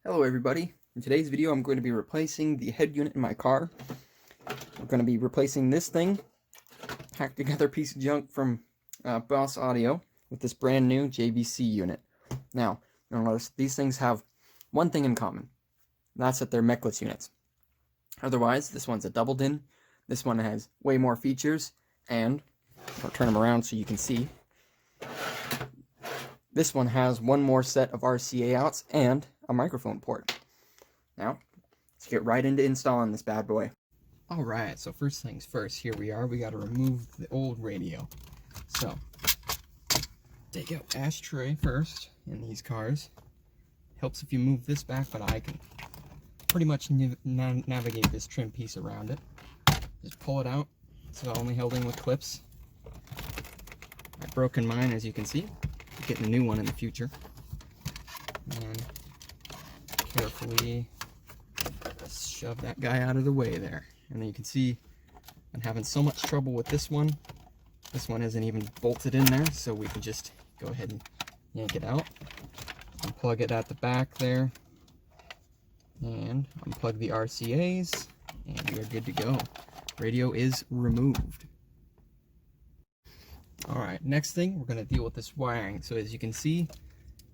Hello everybody. In today's video I'm going to be replacing the head unit in my car. We're going to be replacing this thing, hacked together piece of junk from Boss Audio, with this brand new JVC unit. Now, you'll notice these things have one thing in common. That's that they're mechless units. Otherwise, this one's a double din, this one has way more features, and I'll turn them around so you can see. This one has one more set of RCA outs and a microphone port. Now, let's get right into installing this bad boy. Alright, so first things first, here we are. We got to remove the old radio. So, take out ashtray first in these cars. Helps if you move this back, but I can pretty much navigate this trim piece around it. Just pull it out. It's only held in with clips. I've broken mine, as you can see. Getting a new one in the future. And carefully shove that guy out of the way there. And then you can see I'm having so much trouble with this one. This one isn't even bolted in there, so we can just go ahead and yank it out. Unplug it at the back there. And unplug the RCAs. And we are good to go. Radio is removed. Alright, next thing, we're going to deal with this wiring. So as you can see,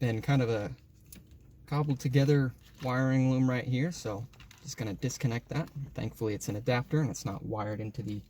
been kind of a cobbled together wiring loom right here, so just going to disconnect that. Thankfully it's an adapter and it's not wired into the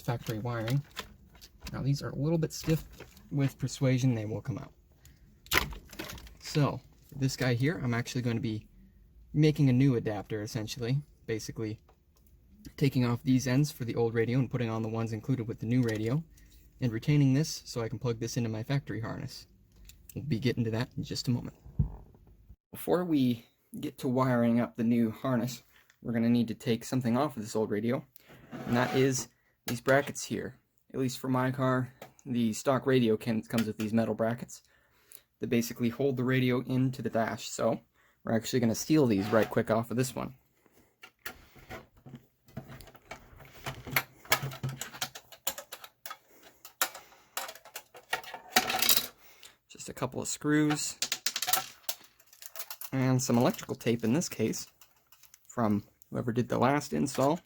factory wiring. Now these are a little bit stiff. With persuasion they will come out. So, for this guy here, I'm actually going to be making a new adapter essentially. Basically taking off these ends for the old radio and putting on the ones included with the new radio, and retaining this so I can plug this into my factory harness. We'll be getting to that in just a moment. Before we get to wiring up the new harness, we're going to need to take something off of this old radio, and that is these brackets here. At least for my car, the stock radio comes with these metal brackets that basically hold the radio into the dash. So we're actually going to steal these right quick off of this one. A couple of screws and some electrical tape in this case from whoever did the last install.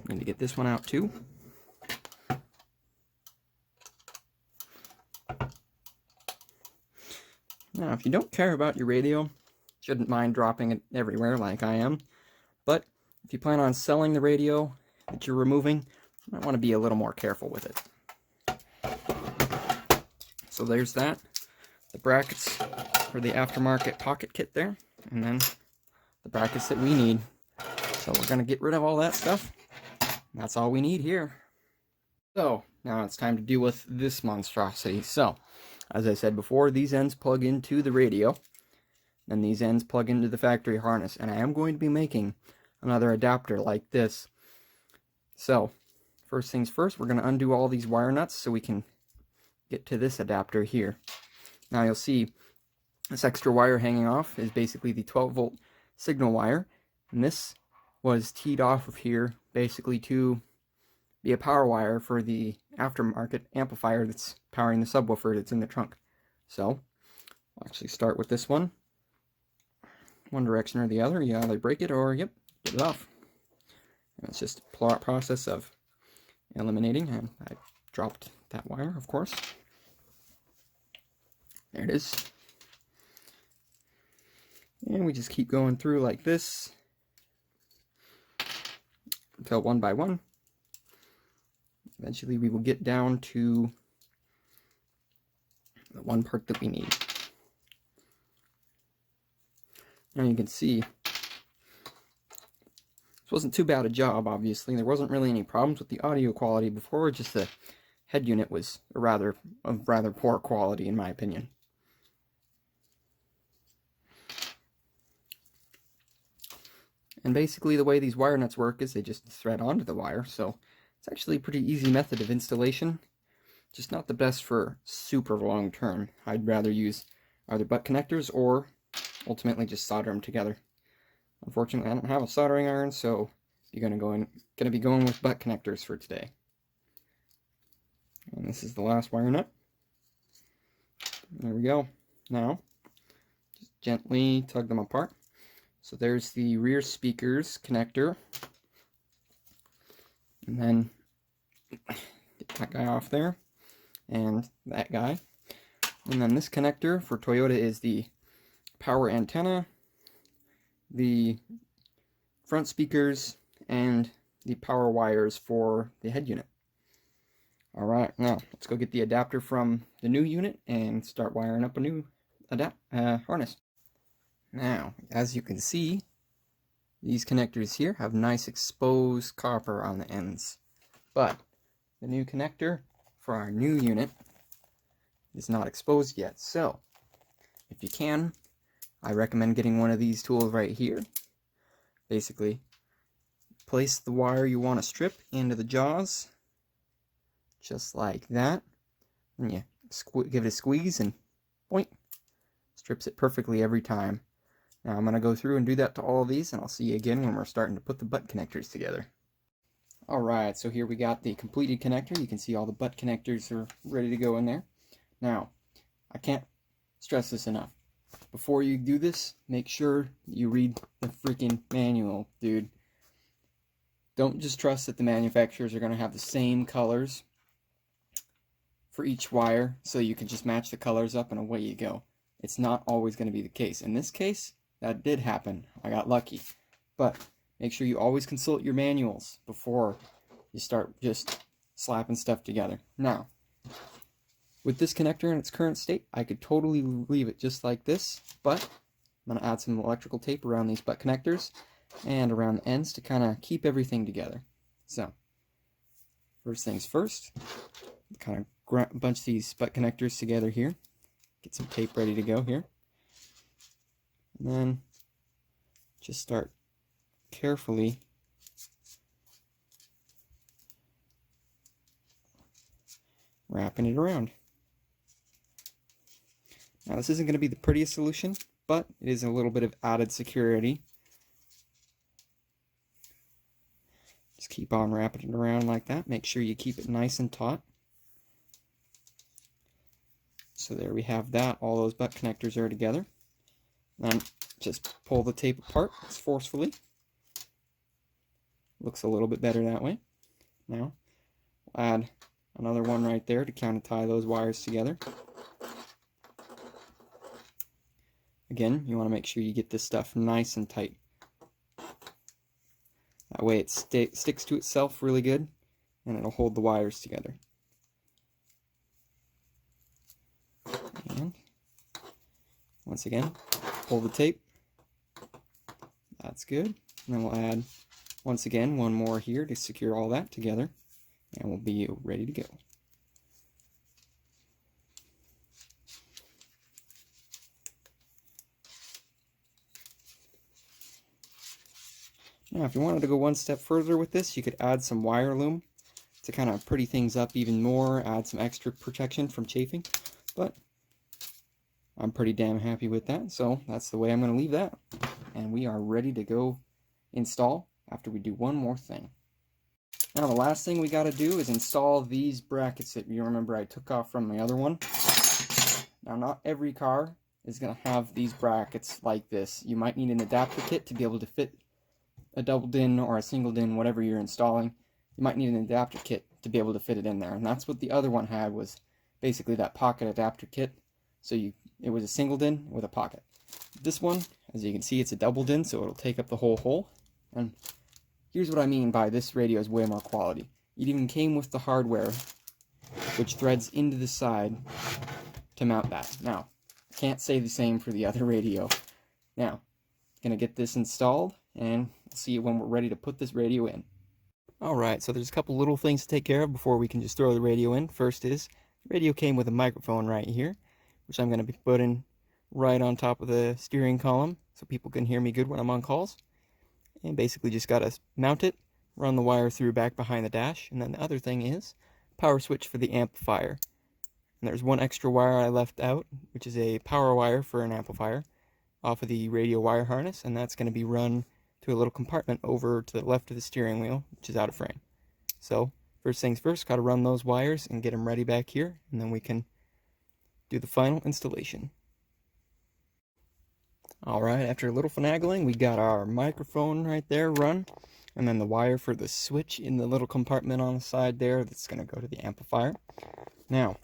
Need to get this one out too. Now, if you don't care about your radio, shouldn't mind dropping it everywhere like I am, but if you plan on selling the radio that you're removing, you might want to be a little more careful with it. So there's that, the brackets for the aftermarket pocket kit there, and then the brackets that we need. So we're going to get rid of all that stuff. That's all we need here. So, now it's time to deal with this monstrosity. So, as I said before, these ends plug into the radio, and these ends plug into the factory harness, and I am going to be making another adapter like this. So, first things first, we're going to undo all these wire nuts so we can get to this adapter here. Now you'll see this extra wire hanging off is basically the 12-volt signal wire, and this was teed off of here basically to be a power wire for the aftermarket amplifier that's powering the subwoofer that's in the trunk. So, we'll actually start with this one. One direction or the other. You either break it or, yep, get it off. And it's just a process of eliminating, and I dropped that wire, of course. There it is. And we just keep going through like this until one by one. Eventually we will get down to the one part that we need. Now you can see, this wasn't too bad a job, obviously. There wasn't really any problems with the audio quality before, just the head unit was of rather poor quality in my opinion. And basically the way these wire nuts work is they just thread onto the wire, so it's actually a pretty easy method of installation. Just not the best for super long term. I'd rather use either butt connectors or ultimately just solder them together. Unfortunately, I don't have a soldering iron, so you're gonna be going with butt connectors for today. And this is the last wire nut. There we go. Now, just gently tug them apart. So there's the rear speakers connector. And then get that guy off there. And that guy. And then this connector for Toyota is the power antenna, the front speakers, and the power wires for the head unit. Alright, now let's go get the adapter from the new unit and start wiring up a new harness. Now, as you can see, these connectors here have nice exposed copper on the ends. But the new connector for our new unit is not exposed yet. So, if you can, I recommend getting one of these tools right here. Basically, place the wire you want to strip into the jaws, just like that. And you give it a squeeze and boink, strips it perfectly every time. Now I'm going to go through and do that to all of these, and I'll see you again when we're starting to put the butt connectors together. Alright, so here we got the completed connector. You can see all the butt connectors are ready to go in there. Now, I can't stress this enough. Before you do this, make sure you read the freaking manual, dude. Don't just trust that the manufacturers are going to have the same colors for each wire, so you can just match the colors up and away you go. It's not always going to be the case. In this case, that did happen. I got lucky. But make sure you always consult your manuals before you start just slapping stuff together. Now, with this connector in its current state, I could totally leave it just like this, but I'm going to add some electrical tape around these butt connectors and around the ends to kind of keep everything together. So, first things first, kind of bunch these butt connectors together here. Get some tape ready to go here. And then just start carefully wrapping it around. Now this isn't going to be the prettiest solution, but it is a little bit of added security. Just keep on wrapping it around like that. Make sure you keep it nice and taut. So there we have that. All those butt connectors are together. Then just pull the tape apart forcefully. Looks a little bit better that way. Now, we'll add another one right there to kind of tie those wires together. Again, you want to make sure you get this stuff nice and tight. That way it sticks to itself really good, and it'll hold the wires together. And once again, pull the tape. That's good. And then we'll add, once again, one more here to secure all that together, and we'll be ready to go. Now, if you wanted to go one step further with this, you could add some wire loom to kind of pretty things up even more, add some extra protection from chafing, but I'm pretty damn happy with that, so that's the way I'm going to leave that. And we are ready to go install after we do one more thing. Now the last thing we got to do is install these brackets that you remember I took off from the other one. Now not every car is going to have these brackets like this. You might need an adapter kit to be able to fit a double DIN or a single DIN, whatever you're installing. You might need an adapter kit to be able to fit it in there, and that's what the other one had, was basically that pocket adapter kit. So it was a single DIN with a pocket. This one, as you can see, it's a double DIN, so it'll take up the whole hole. And here's what I mean by this radio is way more quality. It even came with the hardware, which threads into the side to mount that. Now, can't say the same for the other radio. Now, gonna get this installed, and see you when we're ready to put this radio in. Alright, so there's a couple little things to take care of before we can just throw the radio in. First is, the radio came with a microphone right here, which I'm going to be putting right on top of the steering column so people can hear me good when I'm on calls. And basically just got to mount it, run the wire through back behind the dash, and then the other thing is power switch for the amplifier. And there's one extra wire I left out, which is a power wire for an amplifier off of the radio wire harness, and that's going to be run to a little compartment over to the left of the steering wheel, which is out of frame. So first things first, got to run those wires and get them ready back here, and then we can do the final installation. Alright, after a little finagling, we got our microphone right there run, and then the wire for the switch in the little compartment on the side there that's going to go to the amplifier. Now,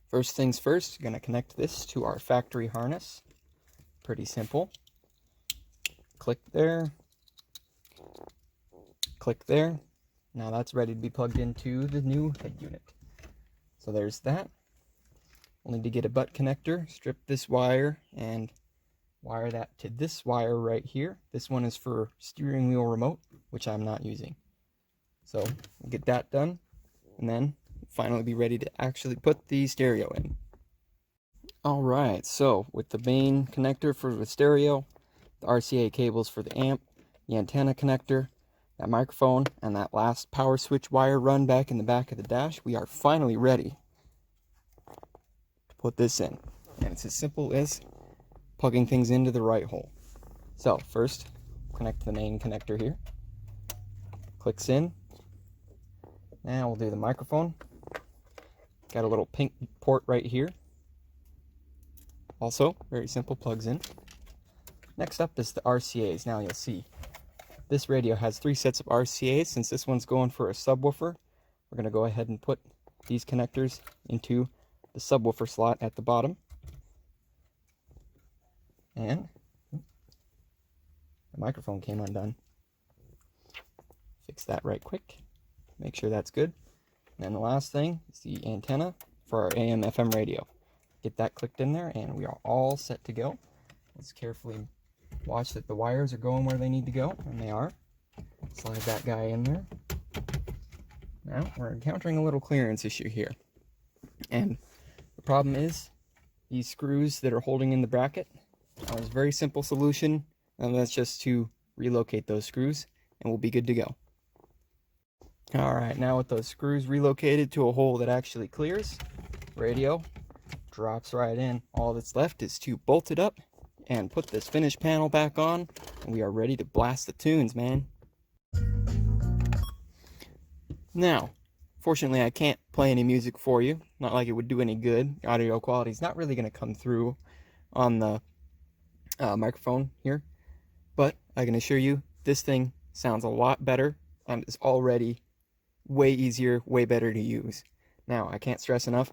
first things first, you're going to connect this to our factory harness. Pretty simple. Click there. Click there. Now that's ready to be plugged into the new head unit. So there's that. We'll need to get a butt connector, strip this wire, and wire that to this wire right here. This one is for steering wheel remote, which I'm not using. So we'll get that done, and then finally be ready to actually put the stereo in. Alright, so with the main connector for the stereo, the RCA cables for the amp, the antenna connector, that microphone, and that last power switch wire run back in the back of the dash, we are finally ready to put this in. And it's as simple as plugging things into the right hole. So first, connect the main connector here. Clicks in. Now we'll do the microphone. Got a little pink port right here. Also, very simple, plugs in. Next up is the RCAs. Now you'll see this radio has 3 sets of RCAs. Since this one's going for a subwoofer, we're going to go ahead and put these connectors into the subwoofer slot at the bottom. And the microphone came undone. Fix that right quick. Make sure that's good. And then the last thing is the antenna for our AM/FM radio. Get that clicked in there, and we are all set to go. Let's carefully watch that the wires are going where they need to go, and they are. Slide that guy in there. Now we're encountering a little clearance issue here. And the problem is these screws that are holding in the bracket. There's a very simple solution, and that's just to relocate those screws, and we'll be good to go. Alright, now with those screws relocated to a hole that actually clears, radio drops right in. All that's left is to bolt it up and put this finished panel back on, and we are ready to blast the tunes, man. Now, fortunately I can't play any music for you, not like it would do any good. Audio quality is not really going to come through on the microphone here, but I can assure you this thing sounds a lot better and is already way easier, way better to use. Now, I can't stress enough,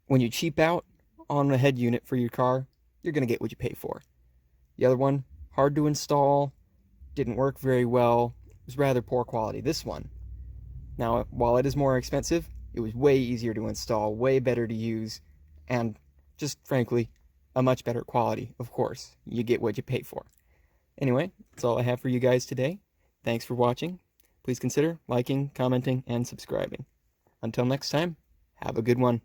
when you cheap out on a head unit for your car, you're going to get what you pay for. The other one, hard to install, didn't work very well, was rather poor quality. This one, now, while it is more expensive, it was way easier to install, way better to use, and just frankly, a much better quality, of course. You get what you pay for. Anyway, that's all I have for you guys today. Thanks for watching. Please consider liking, commenting, and subscribing. Until next time, have a good one.